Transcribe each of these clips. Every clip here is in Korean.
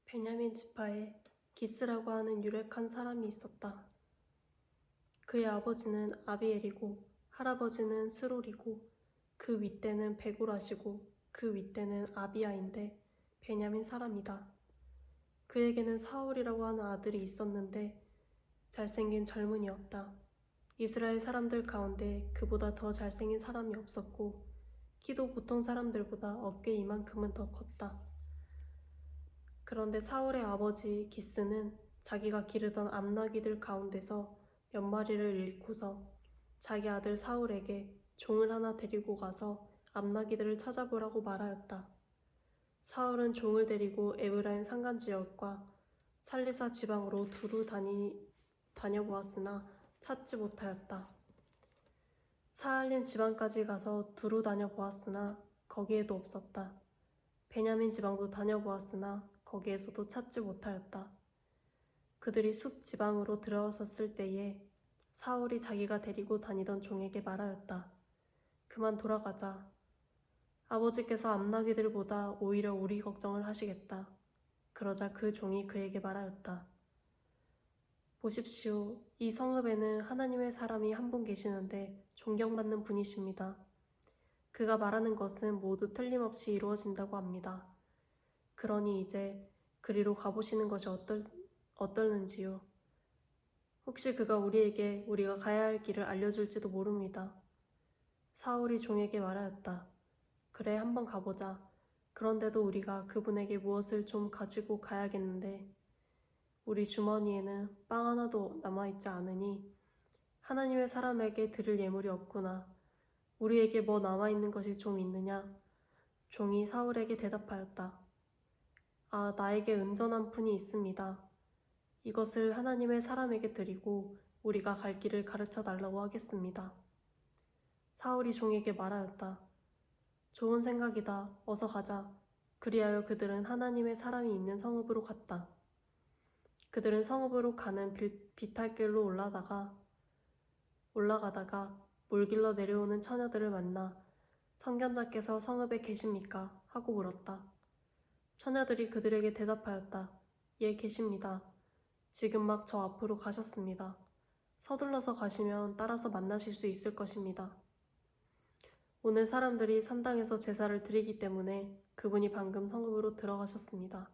베냐민 지파에 기스라고 하는 유력한 사람이 있었다. 그의 아버지는 아비엘이고 할아버지는 스롤이고 그 윗대는 베고라시고 그 윗대는 아비야인데 베냐민 사람이다. 그에게는 사울이라고 하는 아들이 있었는데 잘생긴 젊은이였다. 이스라엘 사람들 가운데 그보다 더 잘생긴 사람이 없었고 키도 보통 사람들보다 어깨 이만큼은 더 컸다. 그런데 사울의 아버지 기스는 자기가 기르던 암나귀들 가운데서 몇 마리를 잃고서 자기 아들 사울에게 종을 하나 데리고 가서 암나귀들을 찾아보라고 말하였다. 사울은 종을 데리고 에브라임 산간지역과 살리사 지방으로 두루 다녀보았으나 찾지 못하였다. 사알림 지방까지 가서 두루 다녀보았으나 거기에도 없었다. 베냐민 지방도 다녀보았으나 거기에서도 찾지 못하였다. 그들이 숲 지방으로 들어섰을 때에 사울이 자기가 데리고 다니던 종에게 말하였다. 그만 돌아가자. 아버지께서 암나귀들보다 오히려 우리 걱정을 하시겠다. 그러자 그 종이 그에게 말하였다. 보십시오. 이 성읍에는 하나님의 사람이 한 분 계시는데 존경받는 분이십니다. 그가 말하는 것은 모두 틀림없이 이루어진다고 합니다. 그러니 이제 그리로 가보시는 것이 어떨는지요. 혹시 그가 우리에게 우리가 가야 할 길을 알려줄지도 모릅니다. 사울이 종에게 말하였다. 그래, 한번 가보자. 그런데도 우리가 그분에게 무엇을 좀 가지고 가야겠는데 우리 주머니에는 빵 하나도 남아있지 않으니 하나님의 사람에게 드릴 예물이 없구나. 우리에게 뭐 남아있는 것이 좀 있느냐? 종이 사울에게 대답하였다. 아, 나에게 은전 한 푼이 있습니다. 이것을 하나님의 사람에게 드리고 우리가 갈 길을 가르쳐 달라고 하겠습니다. 사울이 종에게 말하였다. 좋은 생각이다. 어서 가자. 그리하여 그들은 하나님의 사람이 있는 성읍으로 갔다. 그들은 성읍으로 가는 비탈길로 올라가다가 물길로 내려오는 처녀들을 만나 선견자께서 성읍에 계십니까? 하고 물었다. 처녀들이 그들에게 대답하였다. 예, 계십니다. 지금 막 저 앞으로 가셨습니다. 서둘러서 가시면 따라서 만나실 수 있을 것입니다. 오늘 사람들이 산당에서 제사를 드리기 때문에 그분이 방금 성읍으로 들어가셨습니다.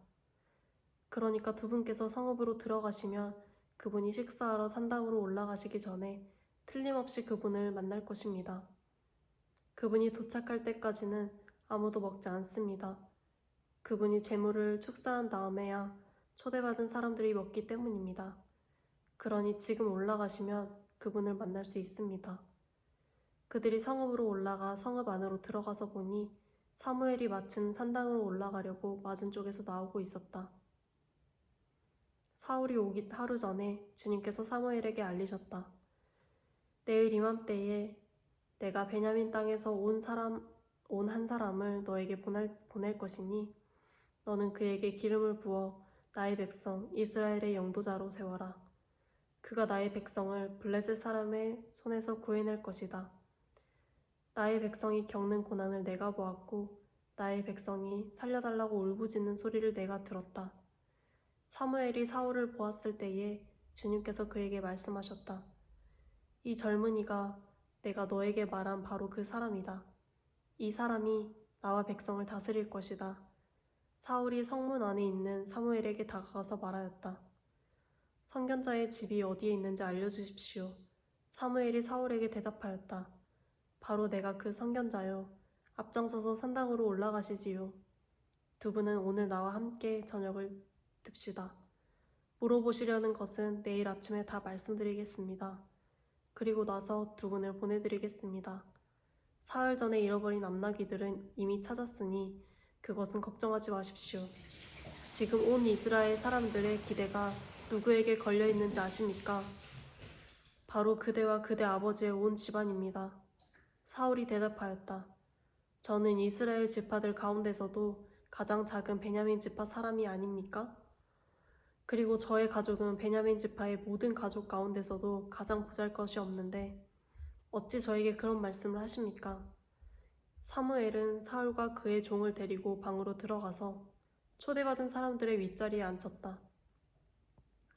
그러니까 두 분께서 성읍으로 들어가시면 그분이 식사하러 산당으로 올라가시기 전에 틀림없이 그분을 만날 것입니다. 그분이 도착할 때까지는 아무도 먹지 않습니다. 그분이 제물을 축사한 다음에야 초대받은 사람들이 먹기 때문입니다. 그러니 지금 올라가시면 그분을 만날 수 있습니다. 그들이 성읍으로 올라가 성읍 안으로 들어가서 보니 사무엘이 마침 산당으로 올라가려고 맞은 쪽에서 나오고 있었다. 사울이 오기 하루 전에 주님께서 사무엘에게 알리셨다. 내일 이맘때에 내가 베냐민 땅에서 온 한 사람을 너에게 보낼 것이니 너는 그에게 기름을 부어 나의 백성 이스라엘의 영도자로 세워라. 그가 나의 백성을 블레셋 사람의 손에서 구해낼 것이다. 나의 백성이 겪는 고난을 내가 보았고 나의 백성이 살려달라고 울부짖는 소리를 내가 들었다. 사무엘이 사울을 보았을 때에 주님께서 그에게 말씀하셨다. 이 젊은이가 내가 너에게 말한 바로 그 사람이다. 이 사람이 나와 백성을 다스릴 것이다. 사울이 성문 안에 있는 사무엘에게 다가가서 말하였다. 선견자의 집이 어디에 있는지 알려주십시오. 사무엘이 사울에게 대답하였다. 바로 내가 그 선견자요. 앞장서서 산당으로 올라가시지요. 두 분은 오늘 나와 함께 저녁을 듭시다. 물어보시려는 것은 내일 아침에 다 말씀드리겠습니다. 그리고 나서 두 분을 보내드리겠습니다. 사흘 전에 잃어버린 암나귀들은 이미 찾았으니 그것은 걱정하지 마십시오. 지금 온 이스라엘 사람들의 기대가 누구에게 걸려있는지 아십니까? 바로 그대와 그대 아버지의 온 집안입니다. 사울이 대답하였다. 저는 이스라엘 지파들 가운데서도 가장 작은 베냐민 지파 사람이 아닙니까? 그리고 저의 가족은 베냐민 지파의 모든 가족 가운데서도 가장 보잘것이 없는데 어찌 저에게 그런 말씀을 하십니까? 사무엘은 사울과 그의 종을 데리고 방으로 들어가서 초대받은 사람들의 윗자리에 앉혔다.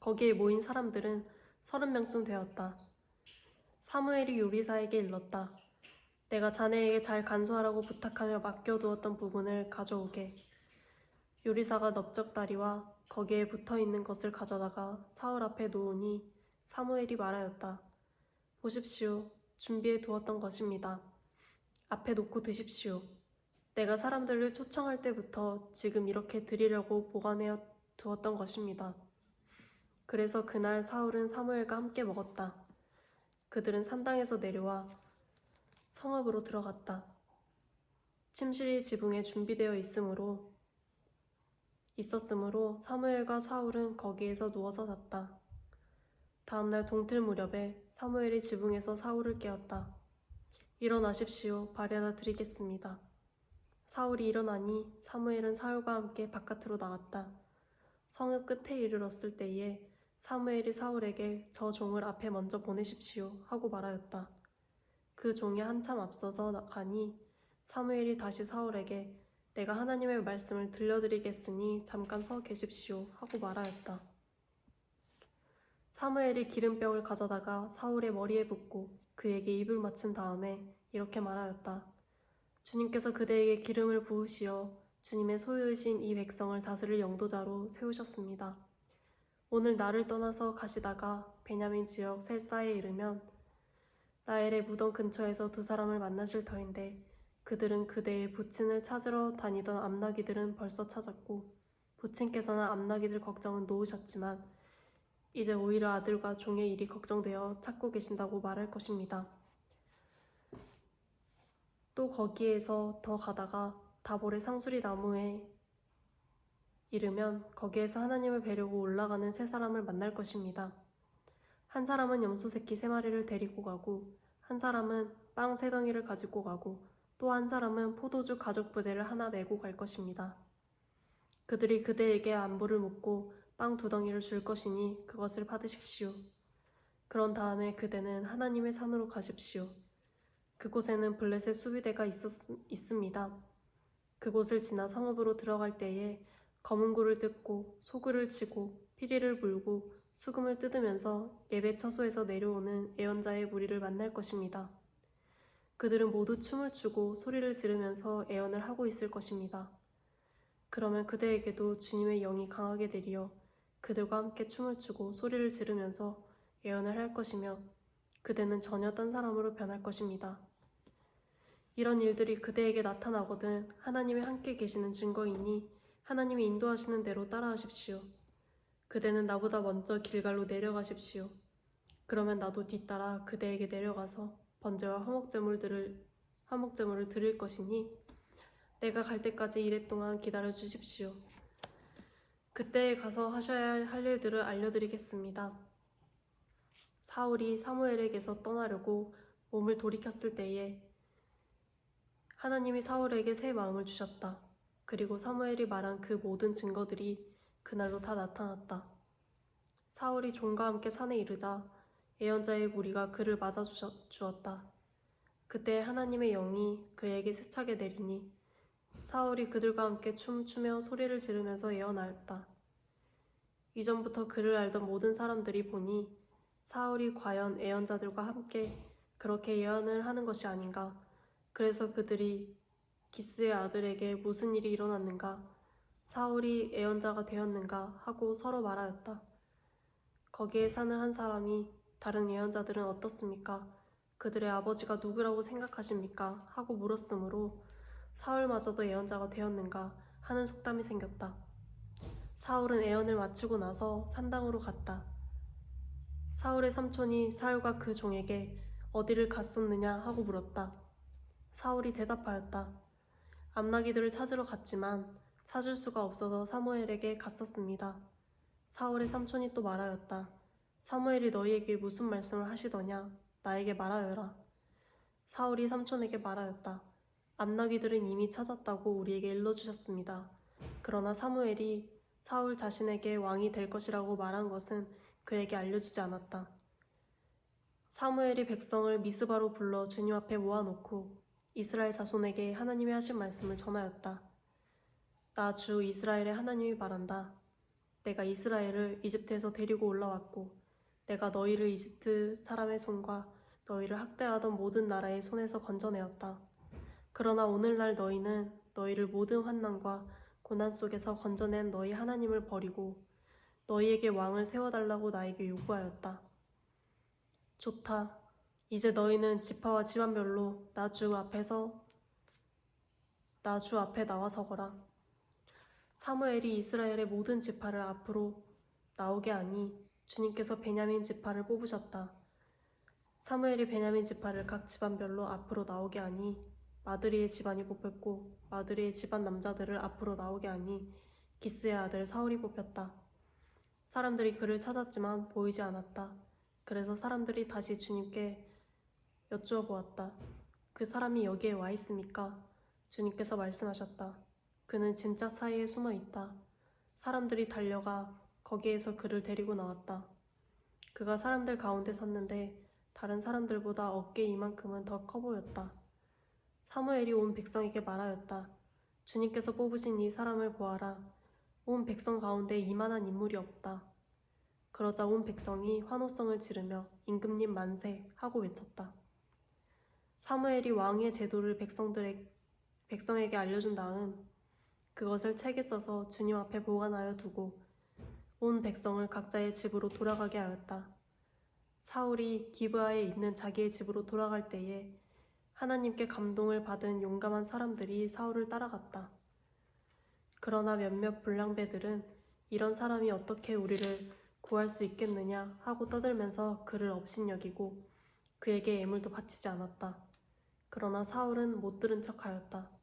거기에 모인 사람들은 30명쯤 되었다. 사무엘이 요리사에게 일렀다. 내가 자네에게 잘 간수하라고 부탁하며 맡겨두었던 부분을 가져오게. 요리사가 넓적다리와 거기에 붙어있는 것을 가져다가 사울 앞에 놓으니 사무엘이 말하였다. 보십시오. 준비해 두었던 것입니다. 앞에 놓고 드십시오. 내가 사람들을 초청할 때부터 지금 이렇게 드리려고 보관해 두었던 것입니다. 그래서 그날 사울은 사무엘과 함께 먹었다. 그들은 산당에서 내려와 성읍으로 들어갔다. 침실이 지붕에 준비되어 있었으므로 사무엘과 사울은 거기에서 누워서 잤다. 다음날 동틀 무렵에 사무엘이 지붕에서 사울을 깨웠다. 일어나십시오. 발에다 드리겠습니다. 사울이 일어나니 사무엘은 사울과 함께 바깥으로 나갔다. 성읍 끝에 이르렀을 때에 사무엘이 사울에게 저 종을 앞에 먼저 보내십시오 하고 말하였다. 그 종이 한참 앞서서 가니 사무엘이 다시 사울에게 내가 하나님의 말씀을 들려드리겠으니 잠깐 서 계십시오 하고 말하였다. 사무엘이 기름병을 가져다가 사울의 머리에 붓고 그에게 입을 맞춘 다음에 이렇게 말하였다. 주님께서 그대에게 기름을 부으시어 주님의 소유이신 이 백성을 다스릴 영도자로 세우셨습니다. 오늘 나를 떠나서 가시다가 베냐민 지역 셀사에 이르면 라헬의 무덤 근처에서 두 사람을 만나실 터인데 그들은 그대의 부친을 찾으러 다니던 암나기들은 벌써 찾았고 부친께서는 암나기들 걱정은 놓으셨지만 이제 오히려 아들과 종의 일이 걱정되어 찾고 계신다고 말할 것입니다. 또 거기에서 더 가다가 다볼의 상수리 나무에 이르면 거기에서 하나님을 뵈려고 올라가는 세 사람을 만날 것입니다. 한 사람은 염소 새끼 3마리를 데리고 가고 한 사람은 빵 3덩이를 가지고 가고 또 한 사람은 포도주 가죽 부대를 하나 메고 갈 것입니다. 그들이 그대에게 안부를 묻고 빵 2덩이를 줄 것이니 그것을 받으십시오. 그런 다음에 그대는 하나님의 산으로 가십시오. 그곳에는 블레셋 수비대가 있습니다. 그곳을 지나 성읍으로 들어갈 때에 검은 굴을 뜯고 소굴을 치고 피리를 불고 수금을 뜯으면서 예배 처소에서 내려오는 예언자의 무리를 만날 것입니다. 그들은 모두 춤을 추고 소리를 지르면서 예언을 하고 있을 것입니다. 그러면 그대에게도 주님의 영이 강하게 내리어 그들과 함께 춤을 추고 소리를 지르면서 예언을 할 것이며 그대는 전혀 딴 사람으로 변할 것입니다. 이런 일들이 그대에게 나타나거든 하나님이 함께 계시는 증거이니 하나님이 인도하시는 대로 따라하십시오. 그대는 나보다 먼저 길갈로 내려가십시오. 그러면 나도 뒤따라 그대에게 내려가서 번제와 화목제물을 드릴 것이니 내가 갈 때까지 이랫동안 기다려 주십시오. 그때에 가서 하셔야 할 일들을 알려드리겠습니다. 사울이 사무엘에게서 떠나려고 몸을 돌이켰을 때에 하나님이 사울에게 새 마음을 주셨다. 그리고 사무엘이 말한 그 모든 증거들이 그날로 다 나타났다. 사울이 종과 함께 산에 이르자 예언자의 무리가 그를 맞아 주었다. 그때 하나님의 영이 그에게 세차게 내리니 사울이 그들과 함께 춤추며 소리를 지르면서 예언하였다. 이전부터 그를 알던 모든 사람들이 보니 사울이 과연 예언자들과 함께 그렇게 예언을 하는 것이 아닌가. 그래서 그들이 기스의 아들에게 무슨 일이 일어났는가, 사울이 예언자가 되었는가 하고 서로 말하였다. 거기에 사는 한 사람이 다른 예언자들은 어떻습니까? 그들의 아버지가 누구라고 생각하십니까? 하고 물었으므로 사울마저도 예언자가 되었는가 하는 속담이 생겼다. 사울은 예언을 마치고 나서 산당으로 갔다. 사울의 삼촌이 사울과 그 종에게 어디를 갔었느냐 하고 물었다. 사울이 대답하였다. 암나기들을 찾으러 갔지만 찾을 수가 없어서 사무엘에게 갔었습니다. 사울의 삼촌이 또 말하였다. 사무엘이 너희에게 무슨 말씀을 하시더냐? 나에게 말하여라. 사울이 삼촌에게 말하였다. 암나기들은 이미 찾았다고 우리에게 일러주셨습니다. 그러나 사무엘이 사울 자신에게 왕이 될 것이라고 말한 것은 그에게 알려주지 않았다. 사무엘이 백성을 미스바로 불러 주님 앞에 모아놓고 이스라엘 자손에게 하나님이 하신 말씀을 전하였다. 나 주 이스라엘의 하나님이 말한다. 내가 이스라엘을 이집트에서 데리고 올라왔고 내가 너희를 이집트 사람의 손과 너희를 학대하던 모든 나라의 손에서 건져내었다. 그러나 오늘날 너희는 너희를 모든 환난과 고난 속에서 건져낸 너희 하나님을 버리고 너희에게 왕을 세워달라고 나에게 요구하였다. 좋다. 이제 너희는 지파와 집안별로 나 주 앞에 나와 서거라. 사무엘이 이스라엘의 모든 지파를 앞으로 나오게 하니 주님께서 베냐민 지파를 뽑으셨다. 사무엘이 베냐민 지파를 각 집안별로 앞으로 나오게 하니 마드리의 집안이 뽑혔고 마드리의 집안 남자들을 앞으로 나오게 하니 기스의 아들 사울이 뽑혔다. 사람들이 그를 찾았지만 보이지 않았다. 그래서 사람들이 다시 주님께 여쭈어 보았다. 그 사람이 여기에 와 있습니까? 주님께서 말씀하셨다. 그는 짐짝 사이에 숨어 있다. 사람들이 달려가 거기에서 그를 데리고 나왔다. 그가 사람들 가운데 섰는데 다른 사람들보다 어깨 이만큼은 더 커 보였다. 사무엘이 온 백성에게 말하였다. 주님께서 뽑으신 이 사람을 보아라. 온 백성 가운데 이만한 인물이 없다. 그러자 온 백성이 환호성을 지르며 임금님 만세 하고 외쳤다. 사무엘이 왕의 제도를 백성에게 알려준 다음 그것을 책에 써서 주님 앞에 보관하여 두고 온 백성을 각자의 집으로 돌아가게 하였다. 사울이 기브아에 있는 자기의 집으로 돌아갈 때에 하나님께 감동을 받은 용감한 사람들이 사울을 따라갔다. 그러나 몇몇 불량배들은 이런 사람이 어떻게 우리를 구할 수 있겠느냐 하고 떠들면서 그를 업신여기고 그에게 예물도 바치지 않았다. 그러나 사울은 못 들은 척하였다.